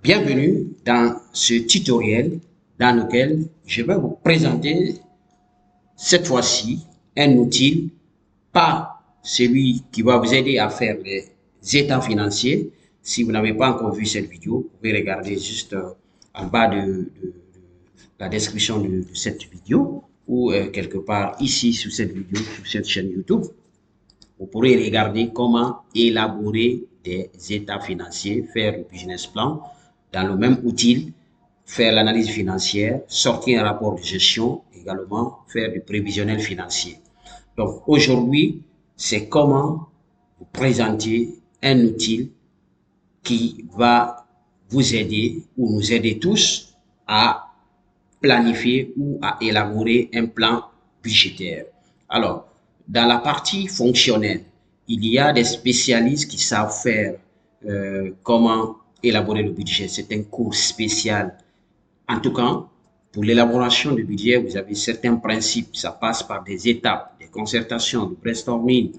Bienvenue dans ce tutoriel dans lequel je vais vous présenter cette fois-ci un outil, pas celui qui va vous aider à faire les états financiers. Si vous n'avez pas encore vu cette vidéo, vous pouvez regarder juste en bas de la description de cette vidéo ou quelque part ici sur cette vidéo, sur cette chaîne YouTube. Vous pourrez regarder comment élaborer des états financiers, faire le business plan dans le même outil, faire l'analyse financière, sortir un rapport de gestion, également faire du prévisionnel financier. Donc aujourd'hui, c'est comment vous présenter un outil qui va vous aider ou nous aider tous à planifier ou à élaborer un plan budgétaire. Alors, dans la partie fonctionnelle, il y a des spécialistes qui savent faire comment élaborer le budget. C'est un cours spécial. En tout cas, pour l'élaboration du budget, vous avez certains principes. Ça passe par des étapes, des concertations, du brainstorming.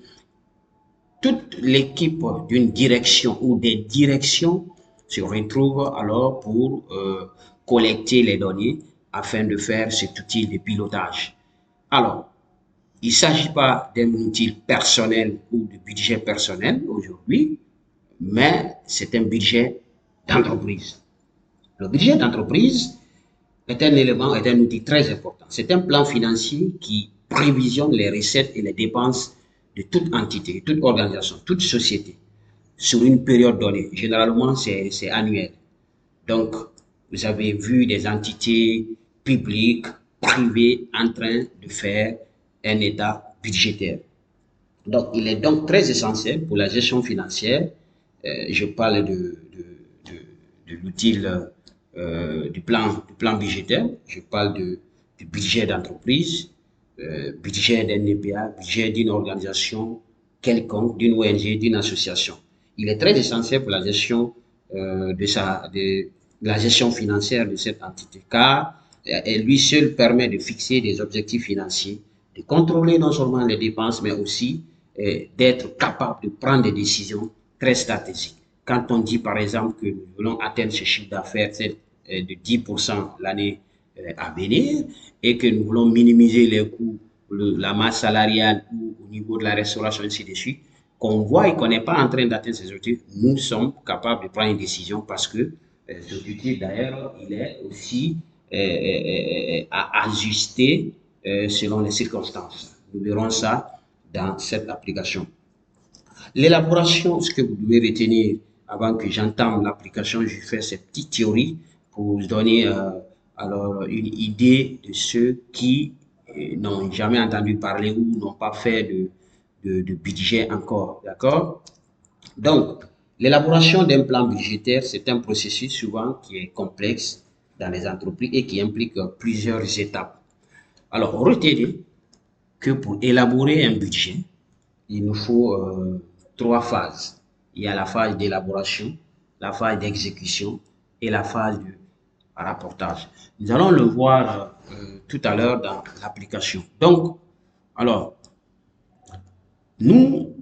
Toute l'équipe d'une direction ou des directions se retrouve alors pour collecter les données afin de faire cet outil de pilotage. Alors, il ne s'agit pas d'un outil personnel ou de budget personnel aujourd'hui, mais c'est un budget d'entreprise. Le budget d'entreprise est un élément, est un outil très important. C'est un plan financier qui prévisionne les recettes et les dépenses de toute entité, toute organisation, toute société sur une période donnée. Généralement, c'est annuel. Donc, vous avez vu des entités publiques, privées en train de faire un état budgétaire. Donc, il est donc très essentiel pour la gestion financière. Je parle de l'outil du plan budgétaire. Je parle du budget d'entreprise, budget d'un EPA, budget d'une organisation quelconque, d'une ONG, d'une association. Il est très essentiel pour la gestion de la gestion financière de cette entité, car lui seul permet de fixer des objectifs financiers, de contrôler non seulement les dépenses, mais aussi d'être capable de prendre des décisions très stratégiques. Quand on dit par exemple que nous voulons atteindre ce chiffre d'affaires de 10% l'année à venir et que nous voulons minimiser les coûts, la masse salariale ou au niveau de la restauration, ainsi de suite, qu'on voit et qu'on n'est pas en train d'atteindre ces objectifs, nous sommes capables de prendre une décision parce que l'objectif d'ailleurs, il est aussi à ajuster selon les circonstances. Nous verrons ça dans cette application. L'élaboration, ce que vous devez retenir avant que j'entame l'application, je fais cette petite théorie pour vous donner alors une idée de ceux qui n'ont jamais entendu parler ou n'ont pas fait de budget encore. D'accord? Donc, l'élaboration d'un plan budgétaire, c'est un processus souvent qui est complexe dans les entreprises et qui implique plusieurs étapes. Alors, retenez que pour élaborer un budget, il nous faut trois phases. Il y a la phase d'élaboration, la phase d'exécution et la phase de rapportage. Nous allons le voir tout à l'heure dans l'application. Donc, alors, nous,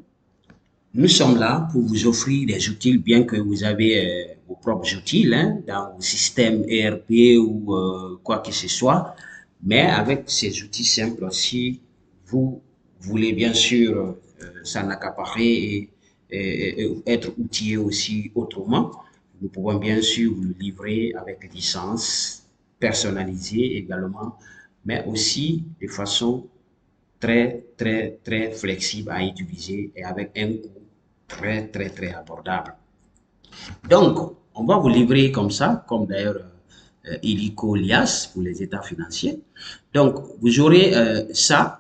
nous sommes là pour vous offrir des outils, bien que vous avez vos propres outils hein, dans vos systèmes ERP ou quoi que ce soit. Mais avec ces outils simples, si vous voulez bien sûr s'en accaparer et être outillé aussi autrement, nous pouvons bien sûr vous le livrer avec licence personnalisée également, mais aussi de façon très flexible à utiliser et avec un coût très abordable. Donc, on va vous livrer comme ça, comme d'ailleurs Illico Lias pour les états financiers. Donc, vous aurez ça,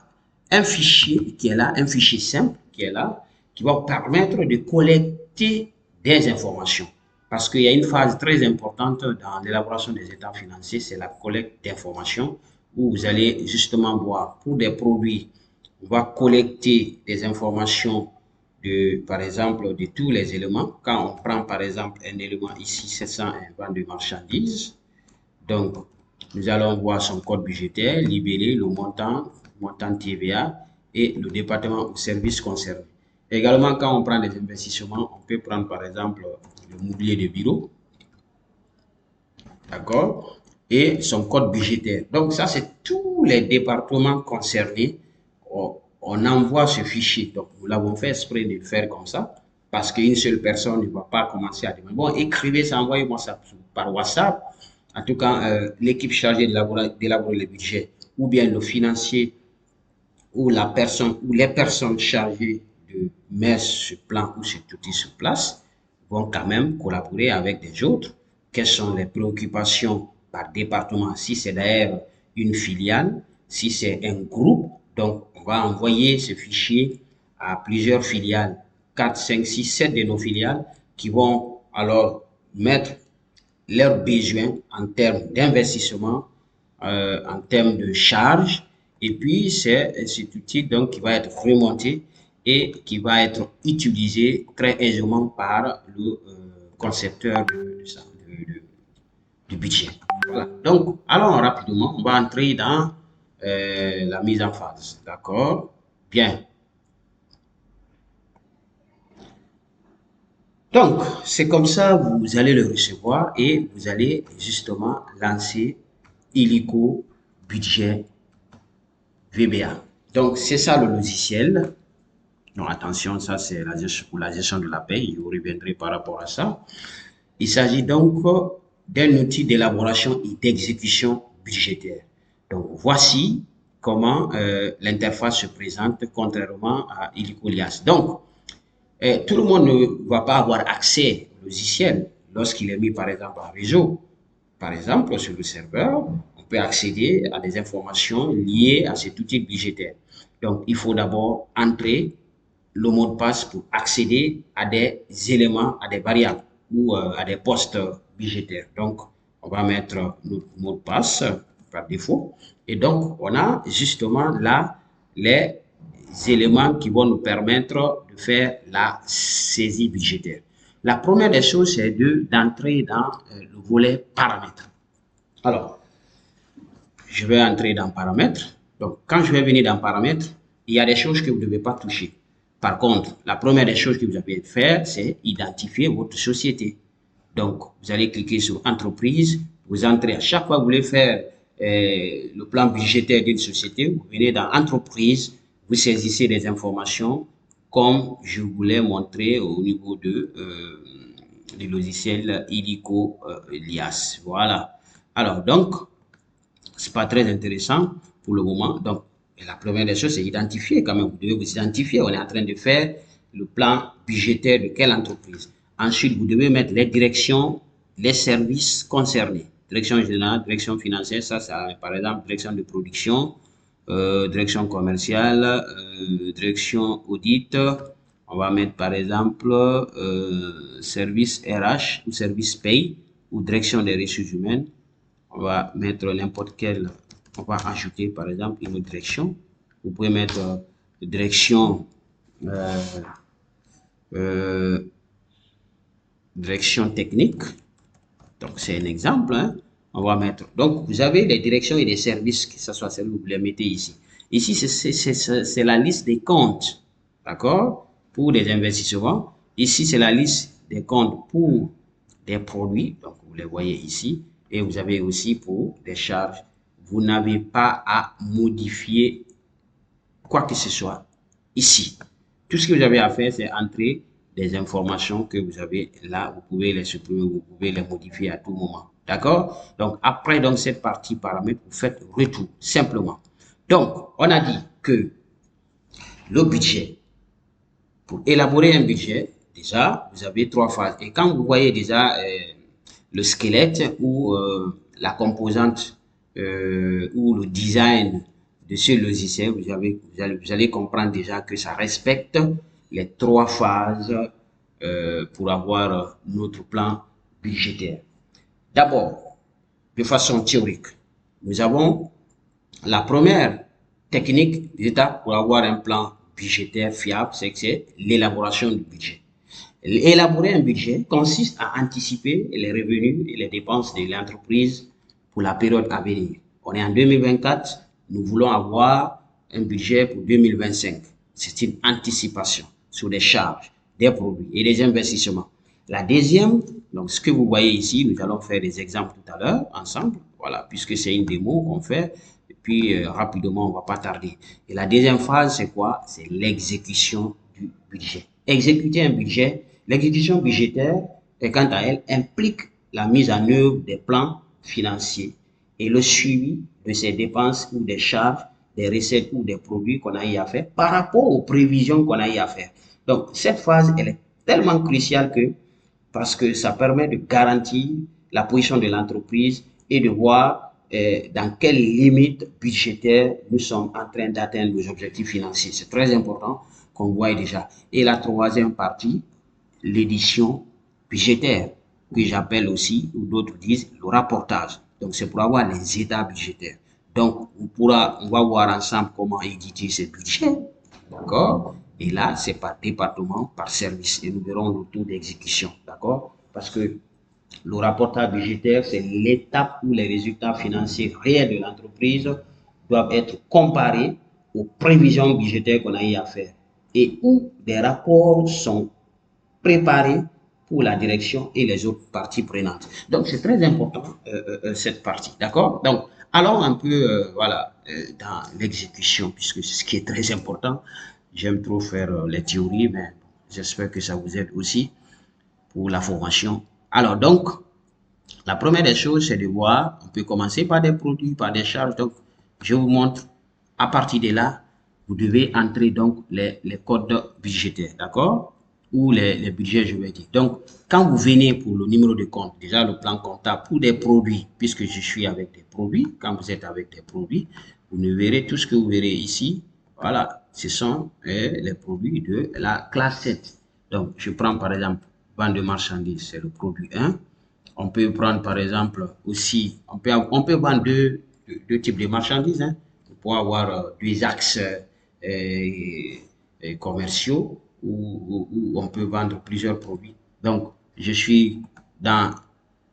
un fichier qui est là, un fichier simple qui est là, qui va vous permettre de collecter des informations. Parce qu'il y a une phase très importante dans l'élaboration des états financiers, c'est la collecte d'informations où vous allez justement voir pour des produits, on va collecter des informations par exemple, de tous les éléments. Quand on prend par exemple un élément ici, 701, vente de marchandises, donc nous allons voir son code budgétaire, libellé, le montant TVA et le département ou service concerné. Également, quand on prend des investissements, on peut prendre par exemple le mobilier de bureau. d'accord, et son code budgétaire. Donc ça, c'est tous les départements concernés. On envoie ce fichier. Donc nous l'avons fait exprès de le faire comme ça, parce qu'une seule personne ne va pas commencer à demander. Bon, écrivez ça, envoyez-moi ça par WhatsApp. En tout cas, l'équipe chargée d'élaborer le budget, ou bien le financier, ou la personne, ou les personnes chargées de mettre ce plan ou cet outil sur place, vont quand même collaborer avec des autres. Quelles sont les préoccupations par département, si c'est d'ailleurs une filiale, si c'est un groupe. Donc, on va envoyer ce fichier à plusieurs filiales, 4, 5, 6, 7 de nos filiales, qui vont alors mettre leurs besoins en termes d'investissement, en termes de charges. Et puis, c'est cet outil donc, qui va être remonté et qui va être utilisé très aisément par le concepteur du budget. Voilà. Donc, allons rapidement, on va entrer dans la mise en phase. D'accord? Bien. Donc, c'est comme ça, vous allez le recevoir et vous allez justement lancer Illico Budget VBA. Donc, c'est ça le logiciel. Donc, attention, ça c'est pour la gestion de la paie. Je vous reviendrai par rapport à ça. Il s'agit donc d'un outil d'élaboration et d'exécution budgétaire. Donc, voici comment l'interface se présente contrairement à Illico Lias. Donc, tout le monde ne va pas avoir accès au logiciel lorsqu'il est mis par exemple en réseau. Par exemple, sur le serveur, on peut accéder à des informations liées à cet outil budgétaire. Donc, il faut d'abord entrer le mot de passe pour accéder à des éléments, à des variables ou à des postes budgétaires. Donc, on va mettre notre mot de passe par défaut. Et donc, on a justement là les éléments qui vont nous permettre de faire la saisie budgétaire. La première des choses, c'est d'entrer dans le volet paramètres. Alors, je vais entrer dans paramètres. Donc, quand je vais venir dans paramètres, il y a des choses que vous ne devez pas toucher. Par contre, la première des choses que vous avez à faire, c'est identifier votre société. Donc, vous allez cliquer sur entreprise, vous entrez à chaque fois que vous voulez faire le plan budgétaire d'une société, vous venez dans entreprise, vous saisissez des informations comme je vous l'ai montré au niveau du logiciel Illico Lias. Voilà. Alors, donc, c'est pas très intéressant pour le moment. Donc, la première des choses, c'est identifier quand même. Vous devez vous identifier. On est en train de faire le plan budgétaire de quelle entreprise. Ensuite, vous devez mettre les directions, les services concernés. Direction générale, direction financière, ça, par exemple, direction de production, direction commerciale, direction audit. On va mettre par exemple service RH ou service paye ou direction des ressources humaines. On va mettre n'importe quelle, on va ajouter par exemple une autre direction. Vous pouvez mettre direction, direction technique. Donc c'est un exemple. Hein. On va mettre. Donc vous avez les directions et les services, que ce soit celles que vous les mettez ici. Ici c'est la liste des comptes, d'accord, pour des investissements. Ici c'est la liste des comptes pour des produits. Donc vous les voyez ici. Et vous avez aussi pour des charges. Vous n'avez pas à modifier quoi que ce soit ici. Tout ce que vous avez à faire, c'est entrer des informations que vous avez là. Vous pouvez les supprimer, vous pouvez les modifier à tout moment. D'accord? Donc, après donc, cette partie paramètres, vous faites retour, simplement. Donc, on a dit que le budget, pour élaborer un budget, déjà, vous avez 3 phases. Et quand vous voyez déjà le squelette ou la composante ou le design de ce logiciel, vous allez comprendre déjà que ça respecte les 3 phases pour avoir notre plan budgétaire. D'abord, de façon théorique, nous avons la première technique d'étape pour avoir un plan budgétaire fiable, c'est l'élaboration du budget. Élaborer un budget consiste à anticiper les revenus et les dépenses de l'entreprise pour la période à venir. On est en 2024, nous voulons avoir un budget pour 2025. C'est une anticipation sur des charges, des produits et des investissements. La deuxième Donc, ce que vous voyez ici, nous allons faire des exemples tout à l'heure ensemble. Voilà, puisque c'est une démo qu'on fait. Et puis, rapidement, on ne va pas tarder. Et la deuxième phase, c'est quoi? C'est l'exécution du budget. Exécuter un budget, l'exécution budgétaire, quant à elle, implique la mise en œuvre des plans financiers et le suivi de ces dépenses ou des charges, des recettes ou des produits qu'on a eu à faire par rapport aux prévisions qu'on a eu à faire. Donc, cette phase, elle est tellement cruciale que parce que ça permet de garantir la position de l'entreprise et de voir dans quelles limites budgétaires nous sommes en train d'atteindre nos objectifs financiers. C'est très important qu'on voit déjà. Et la troisième partie, l'édition budgétaire, que j'appelle aussi, ou d'autres disent, le rapportage. Donc, c'est pour avoir les états budgétaires. Donc, on va voir ensemble comment éditer ces budgets. D'accord? Et là, c'est par département, par service. Et nous verrons le taux d'exécution. D'accord? Parce que le rapportage budgétaire, c'est l'étape où les résultats financiers réels de l'entreprise doivent être comparés aux prévisions budgétaires qu'on a eu à faire et où des rapports sont préparés pour la direction et les autres parties prenantes. Donc, c'est très important, cette partie. D'accord? Donc, allons un peu, voilà, dans l'exécution, puisque c'est ce qui est très important. J'aime trop faire les théories, mais j'espère que ça vous aide aussi pour la formation. Alors, donc, la première des choses, c'est de voir, on peut commencer par des produits, par des charges. Donc, je vous montre, à partir de là, vous devez entrer donc les codes budgétaires, d'accord? Ou les budgets, je vais dire. Donc, quand vous venez pour le numéro de compte, déjà le plan comptable pour des produits, puisque je suis avec des produits, quand vous êtes avec des produits, vous ne verrez tout ce que vous verrez ici. Voilà, ce sont les produits de la classe 7. Donc, je prends par exemple, vente de marchandises, c'est le produit 1. On peut prendre par exemple aussi, on peut vendre deux types de marchandises. Hein. On peut avoir deux axes commerciaux où on peut vendre plusieurs produits. Donc, je suis dans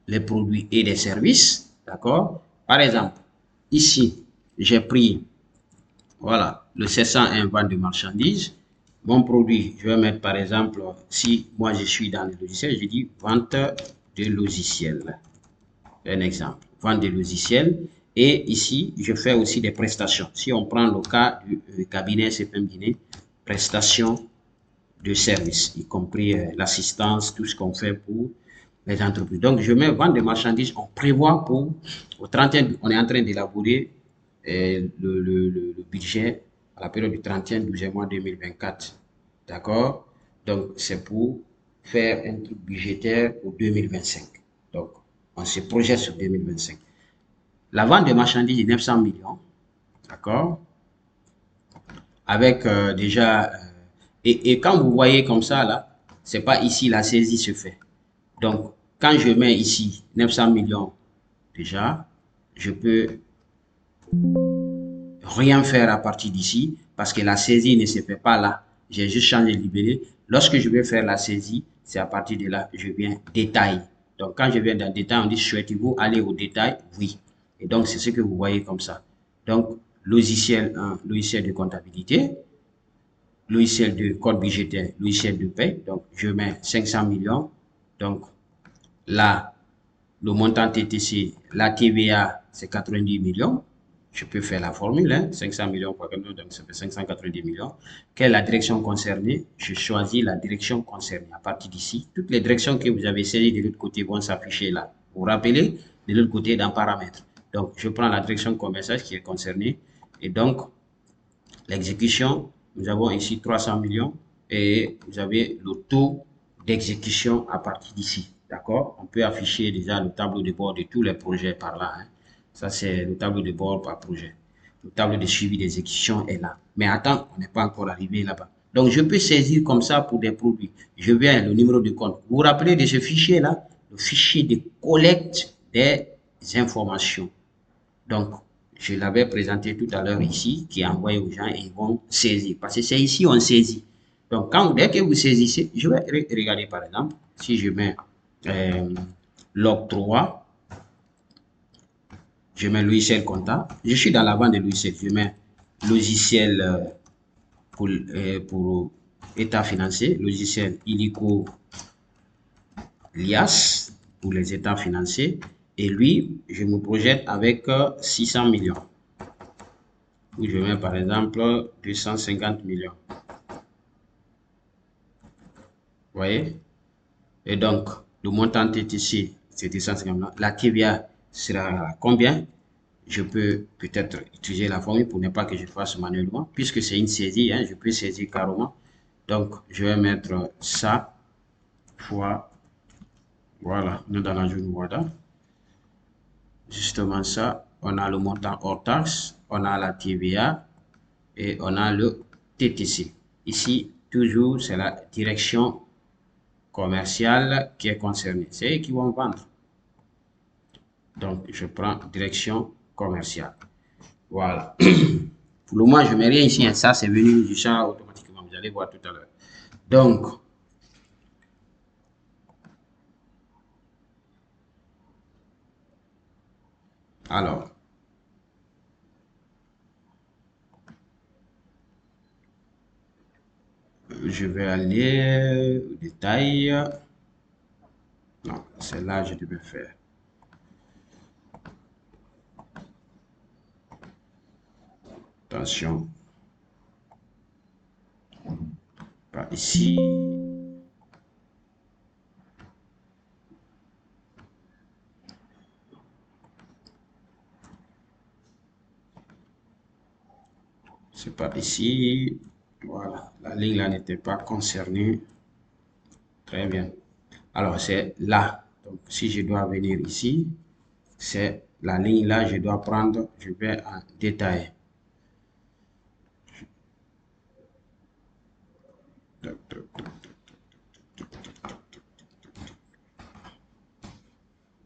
les produits et les services. D'accord? Par exemple, ici, j'ai pris, voilà, le 701 vente de marchandises. Mon produit, je vais mettre par exemple, si moi je suis dans le logiciel, je dis vente de logiciels. Un exemple, vente de logiciels. Et ici, je fais aussi des prestations. Si on prend le cas du cabinet CPM Guinée, prestations de services, y compris l'assistance, tout ce qu'on fait pour les entreprises. Donc, je mets vente de marchandises. On prévoit pour, au 31, on est en train d'élaborer le budget à la période du 31 12 mois 2024. D'accord? Donc, c'est pour faire un truc budgétaire pour 2025. Donc, on se projette sur 2025. La vente de marchandises est 900 millions. D'accord? Avec déjà... et quand vous voyez comme ça, là, c'est pas ici la saisie se fait. Donc, quand je mets ici 900 millions, déjà, je peux rien faire à partir d'ici parce que la saisie ne se fait pas là. J'ai juste changé de libellé. Lorsque je vais faire la saisie, c'est à partir de là, je viens détail. Donc, quand je viens dans le détail, on dit souhaitez-vous aller au détail? Oui. Et donc, c'est ce que vous voyez comme ça. Donc, logiciel 1, logiciel de comptabilité, logiciel de code budgétaire, logiciel de paie. Donc, je mets 500 millions. Donc, là, le montant TTC, la TVA, c'est 90 millions. Je peux faire la formule, hein, 500 millions par exemple, donc ça fait 590 millions. Quelle est la direction concernée? Je choisis la direction concernée. À partir d'ici, toutes les directions que vous avez saisies de l'autre côté vont s'afficher là. Vous vous rappelez, de l'autre côté dans paramètres. Donc, je prends la direction commerciale qui est concernée. Et donc, l'exécution, nous avons ici 300 millions et vous avez le taux d'exécution à partir d'ici. D'accord? On peut afficher déjà le tableau de bord de tous les projets par là. Hein. Ça, c'est le tableau de bord par projet. Le tableau de suivi d'exécution est là. Mais attends, on n'est pas encore arrivé là-bas. Donc, je peux saisir comme ça pour des produits. Je viens, le numéro de compte. Vous vous rappelez de ce fichier-là? Le fichier de collecte des informations. Donc, je l'avais présenté tout à l'heure ici, qui est envoyé aux gens et ils vont saisir. Parce que c'est ici on saisit. Donc, dès que vous saisissez, je vais regarder par exemple, si je mets l'octroi, je mets logiciel comptable, je suis dans la vente de logiciels, je mets logiciel pour état financier, logiciel illico l'IAS pour les états financiers. Et lui, je me projette avec 600 millions. Où je mets par exemple 250 millions. Vous voyez? Et donc, le montant TTC, c'est 250 millions. La TVA sera combien? Je peux peut-être utiliser la formule pour ne pas que je fasse manuellement, puisque c'est une saisie, hein, je peux saisir carrément. Donc, je vais mettre ça fois, voilà, nous dans la journée, voilà. Justement ça, on a le montant hors taxe, on a la TVA et on a le TTC. Ici, toujours, c'est la direction commerciale qui est concernée. C'est eux qui vont vendre. Donc, je prends direction commerciale. Voilà. Pour le moment, je ne mets rien ici. Hein. Ça, c'est venu du champ automatiquement. Vous allez voir tout à l'heure. Donc, alors, je vais aller au détail. Non, c'est là que je devais faire. Attention. Pas ici. C'est pas ici. Voilà. La ligne là n'était pas concernée. Très bien. Alors, c'est là. Donc, si je dois venir ici, c'est la ligne là, je dois prendre, je vais en détail.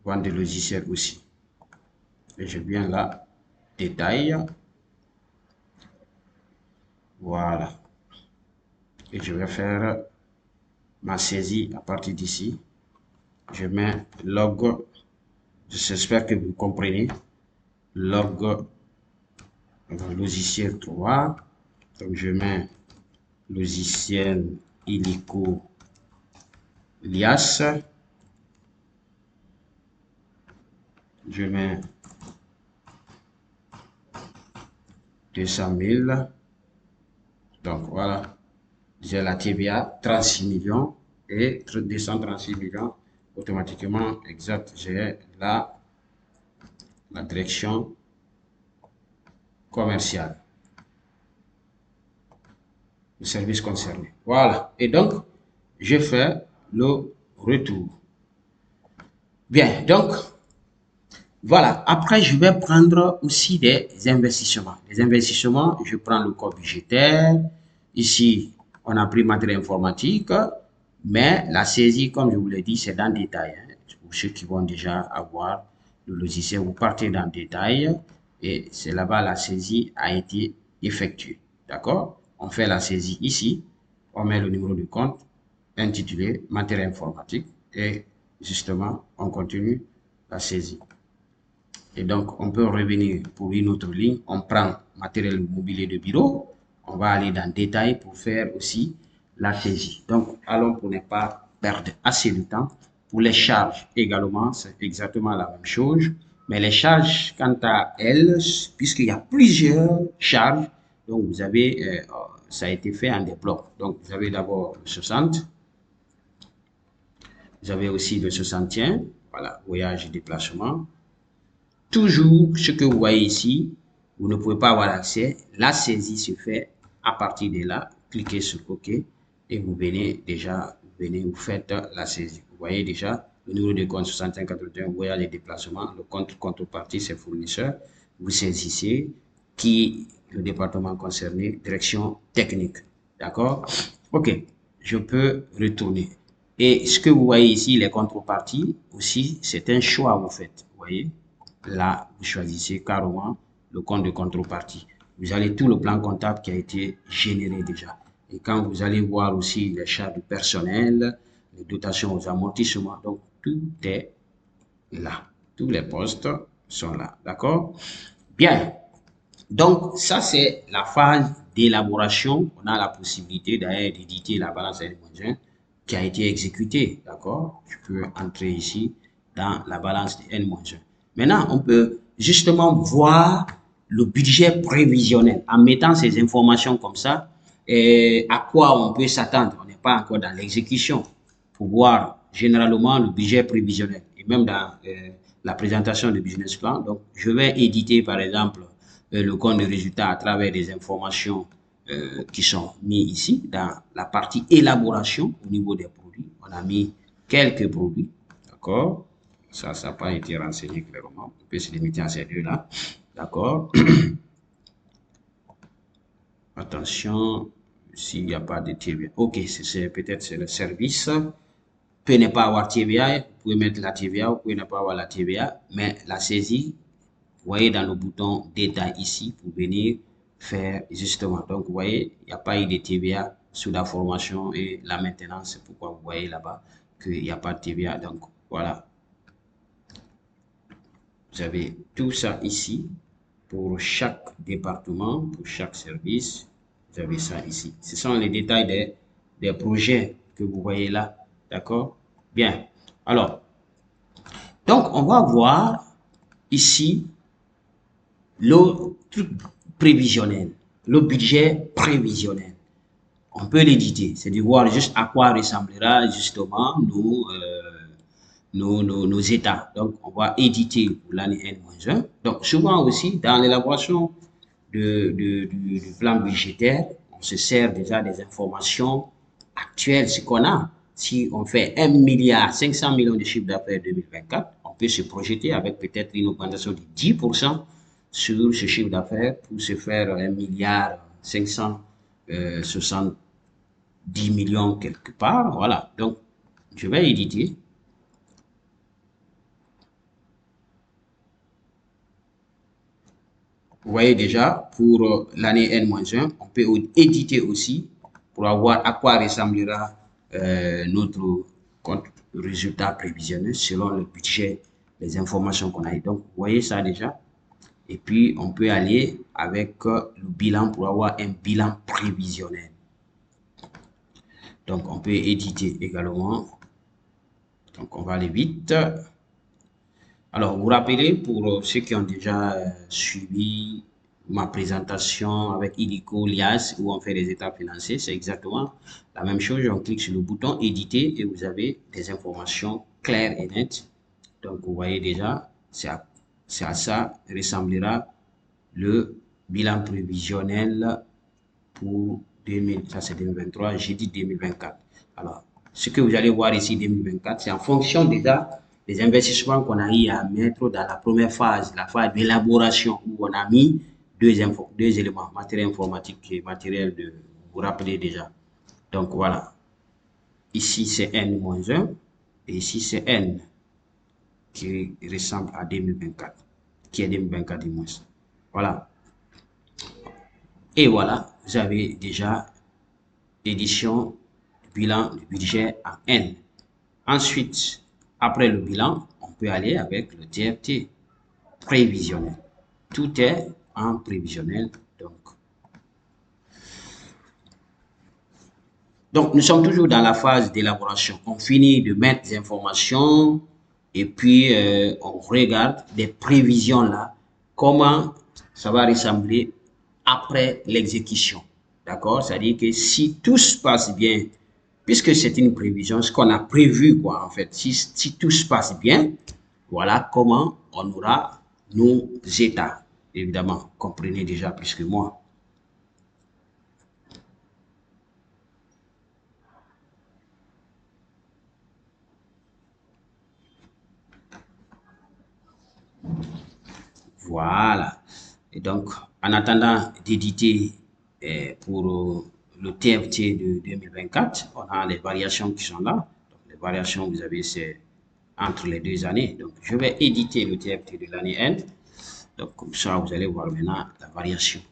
Vente de logiciels aussi. Et je viens là, détail. Voilà. Et je vais faire ma saisie à partir d'ici. Je mets log. J'espère que vous comprenez. Log logiciel 3. Donc je mets logiciel illico lias. Je mets 200 000. Donc voilà. J'ai la TVA 36 millions et 236 millions. Automatiquement, exact, j'ai la direction commerciale. Le service concerné. Voilà. Et donc, je fais le retour. Bien. Donc, voilà. Après, je vais prendre aussi des investissements. Les investissements, je prends le corps budgétaire. Ici, on a pris matériel informatique. Mais la saisie, comme je vous l'ai dit, c'est dans le détail. Hein. Pour ceux qui vont déjà avoir le logiciel, vous partez dans le détail. Et c'est là-bas la saisie a été effectuée. D'accord? On fait la saisie ici. On met le numéro de compte intitulé matériel informatique. Et justement, on continue la saisie. Et donc, on peut revenir pour une autre ligne. On prend matériel mobilier de bureau. On va aller dans le détail pour faire aussi la saisie. Donc, allons pour ne pas perdre assez de temps. Pour les charges également, c'est exactement la même chose. Mais les charges, quant à elles, puisqu'il y a plusieurs charges, donc vous avez, ça a été fait en des blocs. Donc, vous avez d'abord le 60. Vous avez aussi le 61. Voilà, voyage et déplacement. Toujours ce que vous voyez ici, vous ne pouvez pas avoir accès. La saisie se fait à partir de là. Cliquez sur OK et vous venez déjà, vous faites la saisie. Vous voyez déjà le numéro de compte 6181, vous voyez les déplacements, le compte contrepartie, c'est fournisseur. Vous saisissez qui le département concerné, direction technique. D'accord? OK, je peux retourner. Et ce que vous voyez ici, les contreparties aussi, c'est un choix que vous faites. Vous voyez? Là, vous choisissez carrément le compte de contrepartie. Vous avez tout le plan comptable qui a été généré déjà. Et quand vous allez voir aussi les charges de personnel, les dotations aux amortissements, donc tout est là. Tous les postes sont là. D'accord? Bien. Donc, ça, c'est la phase d'élaboration. On a la possibilité d'ailleurs d'éditer la balance des moyens qui a été exécuté, d'accord? Je peux entrer ici dans la balance de N-1. Maintenant, on peut justement voir le budget prévisionnel en mettant ces informations comme ça et à quoi on peut s'attendre. On n'est pas encore dans l'exécution pour voir généralement le budget prévisionnel et même dans la présentation du business plan. Donc, je vais éditer par exemple le compte de résultat à travers des informations qui sont mis ici dans la partie élaboration au niveau des produits. On a mis quelques produits, d'accord? Ça n'a pas été renseigné clairement. On peut se limiter à ces deux-là, d'accord? Attention, s'il n'y a pas de TVA. Ok, peut-être c'est le service. Peut ne pas avoir TVA, vous pouvez mettre la TVA, vous pouvez ne pas avoir la TVA, mais la saisie, vous voyez dans le bouton détail ici pour venir faire justement. Donc, vous voyez, il n'y a pas eu de TVA sur la formation et la maintenance. C'est pourquoi vous voyez là-bas qu'il n'y a pas de TVA. Donc, voilà. Vous avez tout ça ici pour chaque département, pour chaque service. Vous avez ça ici. Ce sont les détails des projets que vous voyez là. D'accord? Bien. Alors, donc, on va voir ici le truc prévisionnel, le budget prévisionnel. On peut l'éditer, c'est de voir juste à quoi ressemblera justement nos états. Donc, on va éditer pour l'année N-1. Donc, souvent aussi, dans l'élaboration du plan budgétaire, on se sert déjà des informations actuelles, ce qu'on a. Si on fait 1 milliard 500 millions de chiffre d'affaires 2024, on peut se projeter avec peut-être une augmentation de 10% sur ce chiffre d'affaires pour se faire 1 milliard 570 millions quelque part. Voilà. Donc, je vais éditer. Vous voyez déjà, pour l'année N-1, on peut éditer aussi pour avoir à quoi ressemblera notre compte résultat prévisionnel selon le budget, les informations qu'on a eu. Donc, vous voyez ça déjà. Et puis, on peut aller avec le bilan pour avoir un bilan prévisionnel. Donc, on peut éditer également. Donc, on va aller vite. Alors, vous vous rappelez, pour ceux qui ont déjà suivi ma présentation avec Illico, Lias, où on fait les états financiers, c'est exactement la même chose. On clique sur le bouton éditer et vous avez des informations claires et nettes. Donc, vous voyez déjà, c'est à ça ressemblera le bilan prévisionnel pour 2000, ça c'est 2023, j'ai dit 2024. Alors, ce que vous allez voir ici 2024, c'est en fonction déjà des investissements qu'on a eu à mettre dans la première phase, la phase d'élaboration, où on a mis deux éléments, matériel informatique et matériel de, vous vous rappelez déjà. Donc voilà, ici c'est N-1 et ici c'est N qui ressemble à 2024, qui est 2024 du moins. Voilà. Et voilà, vous avez déjà édition du bilan du budget en N. Ensuite, après le bilan, on peut aller avec le TFT prévisionnel. Tout est en prévisionnel. Donc, nous sommes toujours dans la phase d'élaboration. On finit de mettre des informations et puis on regarde des prévisions là, comment ça va ressembler après l'exécution. D'accord? C'est-à-dire que si tout se passe bien, puisque c'est une prévision, ce qu'on a prévu, quoi, en fait, si tout se passe bien, voilà comment on aura nos états. Évidemment, comprenez déjà plus que moi. Voilà. Et donc, en attendant d'éditer pour le TFT de 2024, on a les variations qui sont là. Donc, les variations, vous avez, c'est entre les deux années. Donc, je vais éditer le TFT de l'année N. Donc, comme ça, vous allez voir maintenant la variation.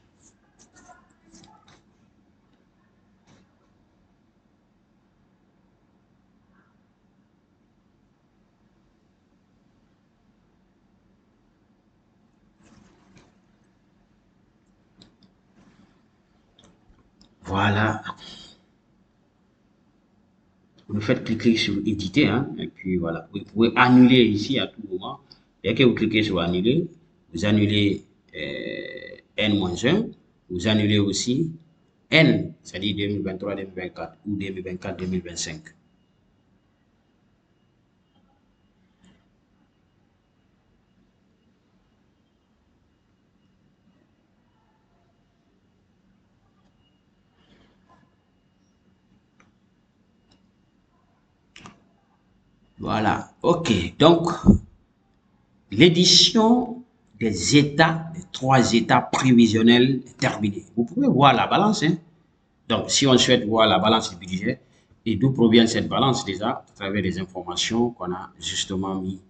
Voilà. faites cliquer sur éditer, hein, et puis voilà. Vous pouvez annuler ici à tout moment. Dès que vous cliquez sur annuler, vous annulez N-1, vous annulez aussi N, c'est-à-dire 2023-2024 ou 2024-2025. Voilà, ok. Donc, l'édition des états, des 3 états prévisionnels est terminée. Vous pouvez voir la balance, hein. Donc, si on souhaite voir la balance du budget, et d'où provient cette balance déjà, à travers les informations qu'on a justement mis.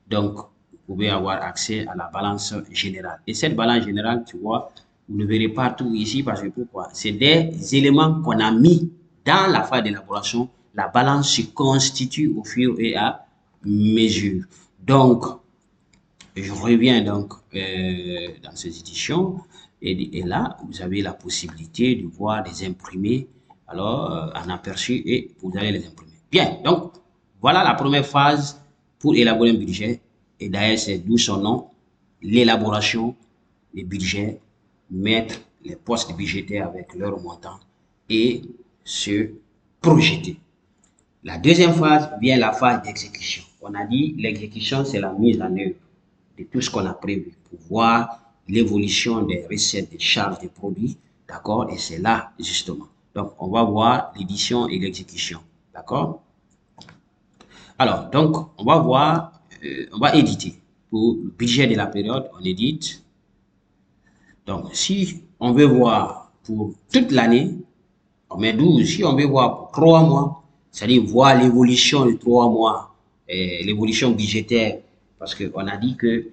Donc, vous pouvez avoir accès à la balance générale. Et cette balance générale, tu vois, vous ne verrez pas tout ici parce que pourquoi? C'est des éléments qu'on a mis dans la phase d'élaboration. La balance se constitue au fur et à mesure. Donc, je reviens donc dans ces éditions et là, vous avez la possibilité de voir les imprimés alors en aperçu et vous allez les imprimer. Bien, donc voilà la première phase pour élaborer un budget et d'ailleurs c'est d'où son nom, l'élaboration des budgets, mettre les postes budgétaires avec leur montant et se projeter. La deuxième phase vient la phase d'exécution. On a dit l'exécution, c'est la mise en œuvre de tout ce qu'on a prévu pour voir l'évolution des recettes, des charges, des produits, d'accord? Et c'est là, justement. Donc, on va voir l'édition et l'exécution, d'accord? Alors, donc, on va voir, on va éditer. Pour le budget de la période, on édite. Donc, si on veut voir pour toute l'année, on met 12. Si on veut voir pour 3 mois, c'est-à-dire voir l'évolution de 3 mois, l'évolution budgétaire, parce qu'on a dit que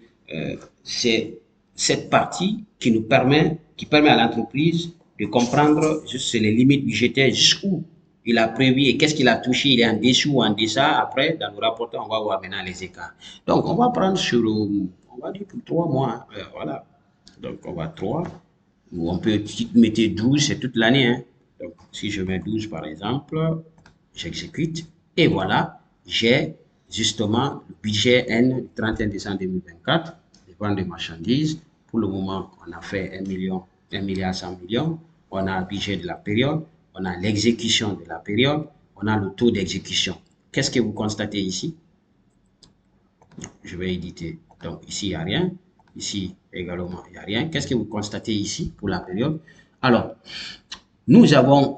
c'est cette partie qui permet à l'entreprise de comprendre juste les limites budgétaires, jusqu'où il a prévu et qu'est-ce qu'il a touché, il est en dessous ou en deçà. Après, dans le rapport, on va voir maintenant les écarts. Donc, on va prendre sur, on va dire pour 3 mois, hein, voilà. Donc, on va 3. Ou on peut mettre 12, c'est toute l'année, hein. Donc, si je mets 12 par exemple, j'exécute et voilà, j'ai justement le budget N du 31 décembre 2024, les ventes de marchandises. Pour le moment, on a fait 1 million, 1 milliard 100 millions. On a le budget de la période, on a l'exécution de la période, on a le taux d'exécution. Qu'est-ce que vous constatez ici? Je vais éditer. Donc ici, il n'y a rien. Ici également, il n'y a rien. Qu'est-ce que vous constatez ici pour la période? Alors, nous avons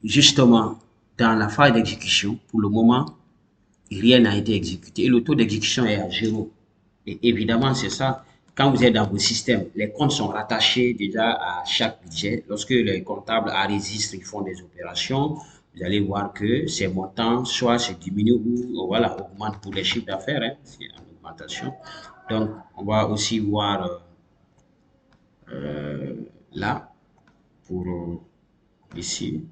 justement dans la phase d'exécution, pour le moment, rien n'a été exécuté et le taux d'exécution est à 0. Et évidemment, c'est ça. Quand vous êtes dans vos systèmes, les comptes sont rattachés déjà à chaque budget. Lorsque les comptables enregistrent, ils font des opérations, vous allez voir que ces montants soit se diminuent ou voilà, augmentent pour les chiffres d'affaires, hein, c'est en augmentation. Donc, on va aussi voir là, pour ici,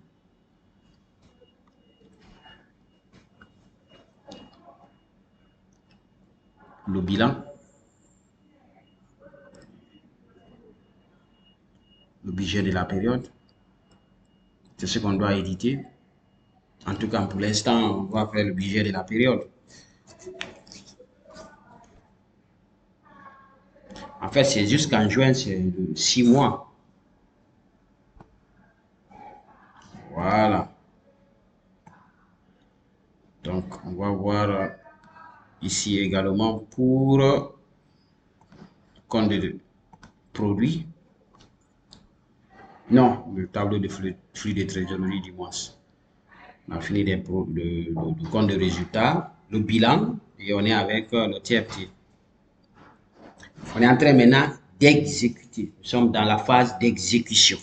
le bilan, le budget de la période. C'est ce qu'on doit éditer. En tout cas, pour l'instant, on va faire le budget de la période. En fait, c'est jusqu'en juin, c'est 6 mois. Voilà. Donc, on va voir ici également pour compte de produits. Non, le tableau de flux de trésorerie du mois. On a fini le compte de résultats, le bilan, et on est avec le TFT. On est en train maintenant d'exécuter. Nous sommes dans la phase d'exécution.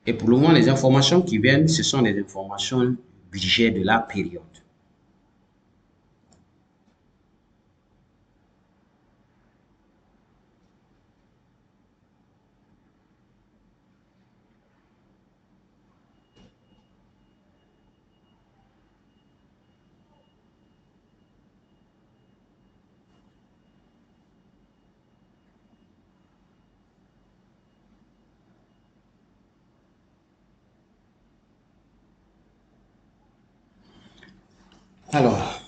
Et pour le moment, les informations qui viennent, ce sont les informations budget de la période. Alors,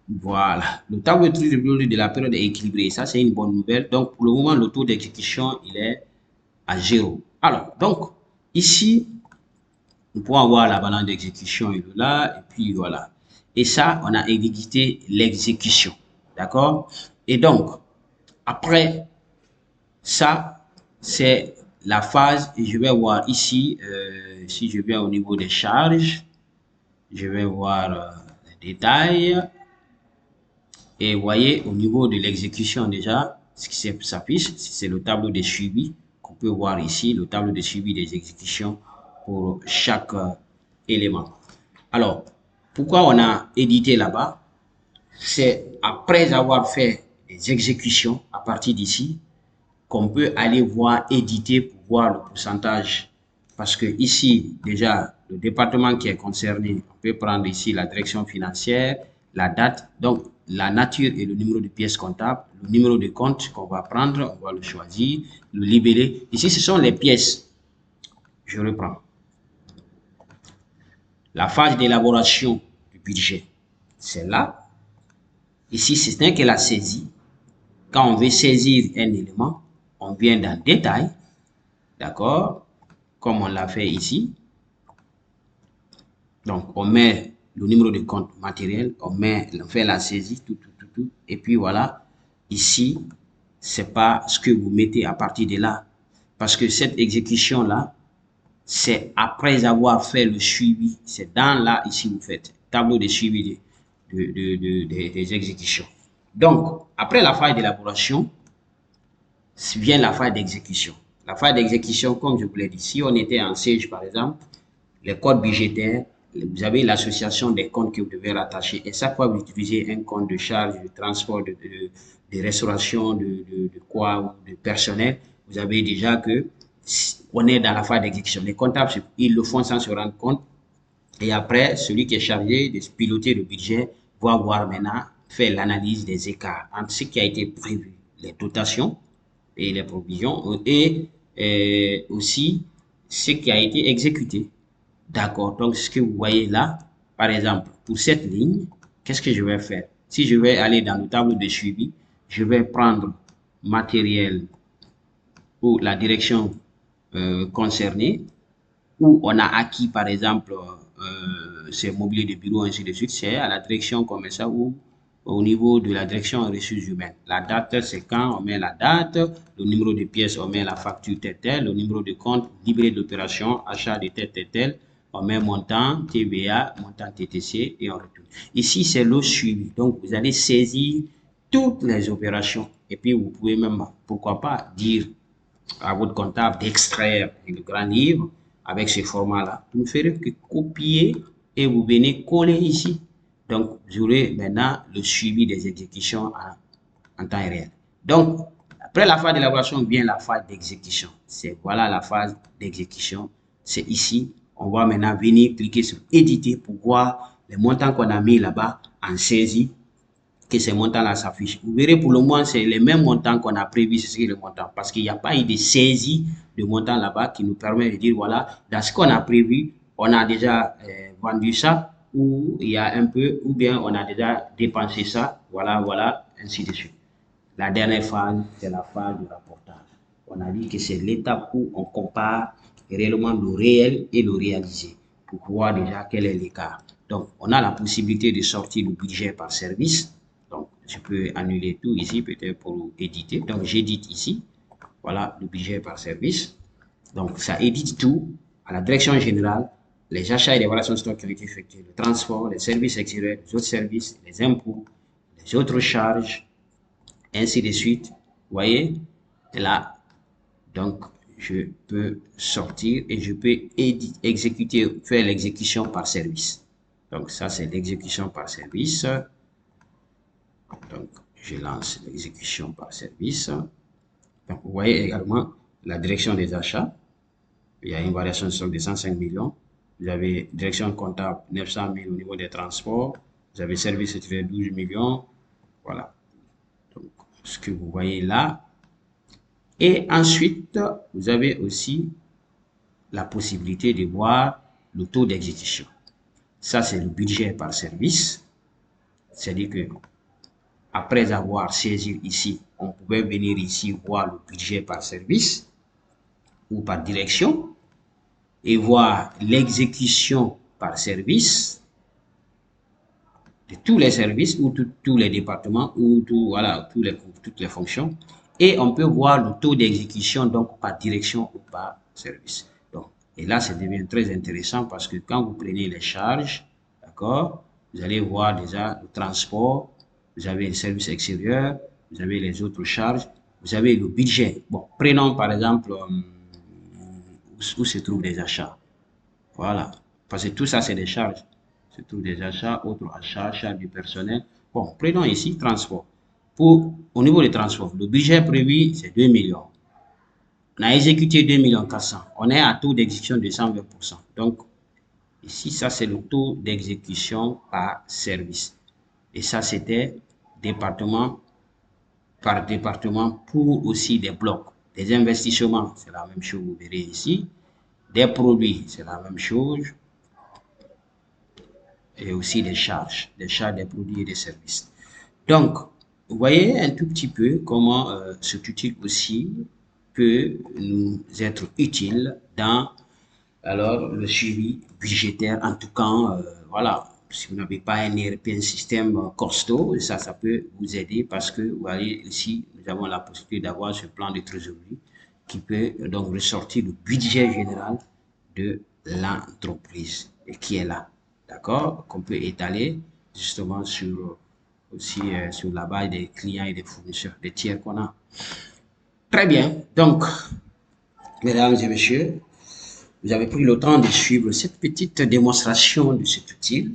voilà. Le tableau de trésorerie de la période est équilibré. Ça, c'est une bonne nouvelle. Donc, pour le moment, le taux d'exécution, il est à 0. Alors, donc, ici, nous pouvons avoir la balance d'exécution et là, et puis voilà. Et ça, on a exécuté l'exécution. D'accord? Et donc, après ça, c'est la phase, et je vais voir ici, si je viens au niveau des charges, je vais voir les détails. Et vous voyez, au niveau de l'exécution déjà, ce qui s'affiche, c'est le tableau de suivi qu'on peut voir ici, le tableau de suivi des exécutions pour chaque élément. Alors, pourquoi on a édité là-bas? C'est après avoir fait les exécutions à partir d'ici qu'on peut aller voir éditer pour voir le pourcentage. Parce que ici, déjà, le département qui est concerné, on peut prendre ici la direction financière, la date, donc la nature et le numéro de pièce comptable, le numéro de compte qu'on va prendre, on va le choisir, le libellé. Ici, ce sont les pièces. Je reprends. La phase d'élaboration du budget, c'est là. Ici, ce n'est que la saisie. Quand on veut saisir un élément, on vient dans le détail, d'accord, comme on l'a fait ici. Donc, on met le numéro de compte matériel, on fait la saisie, tout. Et puis voilà, ici, c'est pas ce que vous mettez à partir de là. Parce que cette exécution-là, c'est après avoir fait le suivi. C'est dans là, ici, vous faites tableau de suivi des exécutions. Donc, après la phase d'élaboration, vient la phase d'exécution. La phase d'exécution, comme je vous l'ai dit, si on était en siège, par exemple, les codes budgétaires, vous avez l'association des comptes que vous devez rattacher. Et chaque fois que vous utilisez un compte de charge, de transport, de restauration, de quoi, de personnel, vous avez déjà que on est dans la phase d'exécution. Les comptables, ils le font sans se rendre compte. Et après, celui qui est chargé de piloter le budget va voir maintenant, faire l'analyse des écarts entre ce qui a été prévu, les dotations et les provisions, et aussi ce qui a été exécuté. D'accord. Donc, ce que vous voyez là, par exemple, pour cette ligne, qu'est-ce que je vais faire? Si je vais aller dans le tableau de suivi, je vais prendre matériel ou la direction concernée, où on a acquis, par exemple, ces mobiliers de bureau, ainsi de suite, c'est à la direction commerciale ou au niveau de la direction ressources humaines. La date, c'est quand on met la date, le numéro de pièce, on met la facture tel, le numéro de compte, livret d'opération, achat de tel, on met montant, TVA, montant TTC et on retourne. Ici, c'est le suivi. Donc, vous allez saisir toutes les opérations. Et puis, vous pouvez même, pourquoi pas, dire à votre comptable d'extraire le grand livre avec ce format-là. Vous ne ferez que copier et vous venez coller ici. Donc, vous aurez maintenant le suivi des exécutions en temps réel. Donc, après la phase d'élaboration vient la phase d'exécution. C'est voilà la phase d'exécution. C'est ici. On va maintenant venir cliquer sur éditer pour voir les montants qu'on a mis là-bas en saisie, que ces montants-là s'affichent. Vous verrez, pour le moment, c'est les mêmes montants qu'on a prévus, c'est le montant, parce qu'il n'y a pas eu de saisie de montant là-bas qui nous permet de dire, voilà, dans ce qu'on a prévu, on a déjà vendu ça, ou il y a un peu, ou bien on a déjà dépensé ça, voilà, ainsi de suite. La dernière phase, c'est la phase de rapportage. On a dit que c'est l'étape où on compare réellement le réel et le réalisé, pour voir déjà quel est l'écart. Donc, on a la possibilité de sortir le budget par service. Donc, je peux annuler tout ici, peut-être pour éditer. Donc, j'édite ici. Voilà le budget par service. Donc, ça édite tout à la direction générale, les achats et les relations de stock qui ont été effectués, le transport, les services extérieurs, les autres services, les impôts, les autres charges, ainsi de suite. Vous voyez, là, donc, je peux sortir et je peux exécuter, faire l'exécution par service. Donc, ça, c'est l'exécution par service. Donc, je lance l'exécution par service. Donc, vous voyez également la direction des achats. Il y a une variation de stock de 105 millions. Vous avez direction comptable 900 000 au niveau des transports. Vous avez service extérieur 12 millions. Voilà. Donc, ce que vous voyez là. Et ensuite, vous avez aussi la possibilité de voir le taux d'exécution. Ça, c'est le budget par service. C'est-à-dire que après avoir saisi ici, on pouvait venir ici voir le budget par service ou par direction et voir l'exécution par service de tous les services ou tous les départements ou voilà, toutes les fonctions. Et on peut voir le taux d'exécution donc par direction ou par service. Donc, et là, ça devient très intéressant parce que quand vous prenez les charges, d'accord, vous allez voir déjà le transport, vous avez le service extérieur, vous avez les autres charges, vous avez le budget. Bon, prenons par exemple où se trouvent les achats. Voilà. Parce que tout ça, c'est des charges. Se trouvent des achats, autres achats, charges du personnel. Bon, prenons ici transport. Au niveau des transports, le budget prévu, c'est 2 millions. On a exécuté 2 millions 400. On est à taux d'exécution de 120%. Donc, ici, ça, c'est le taux d'exécution par service. Et ça, c'était département par département pour aussi des blocs. Des investissements, c'est la même chose, vous verrez ici. Des produits, c'est la même chose. Et aussi des charges des produits et des services. Donc, vous voyez un tout petit peu comment cet outil aussi peut nous être utile dans alors le suivi budgétaire. En tout cas, voilà, si vous n'avez pas un ERP, un système costaud, ça peut vous aider parce que vous voyez ici, nous avons la possibilité d'avoir ce plan de trésorerie qui peut donc ressortir le budget général de l'entreprise et qui est là, d'accord, qu'on peut étaler justement sur aussi sur la base des clients et des fournisseurs, des tiers qu'on a. Très bien. Donc, mesdames et messieurs, vous avez pris le temps de suivre cette petite démonstration de cet outil.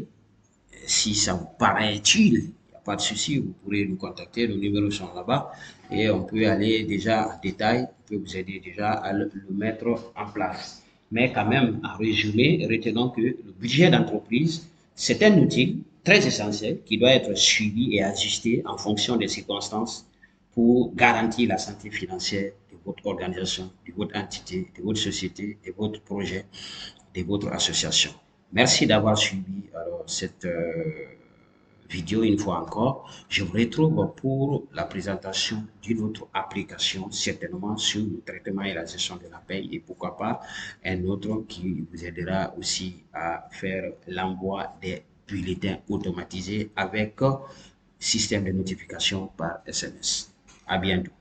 Si ça vous paraît utile, il n'y a pas de souci, vous pourrez nous contacter, nos numéros sont là-bas et on peut aller déjà en détail, on peut vous aider déjà à le mettre en place. Mais quand même, en résumé, retenons que le budget d'entreprise, c'est un outil très essentiel qui doit être suivi et ajusté en fonction des circonstances pour garantir la santé financière de votre organisation, de votre entité, de votre société, de votre projet, de votre association. Merci d'avoir suivi alors, cette vidéo une fois encore. Je vous retrouve pour la présentation d'une autre application, certainement sur le traitement et la gestion de la paie et pourquoi pas un autre qui vous aidera aussi à faire l'envoi des bulletins automatisés avec système de notification par SMS. À bientôt.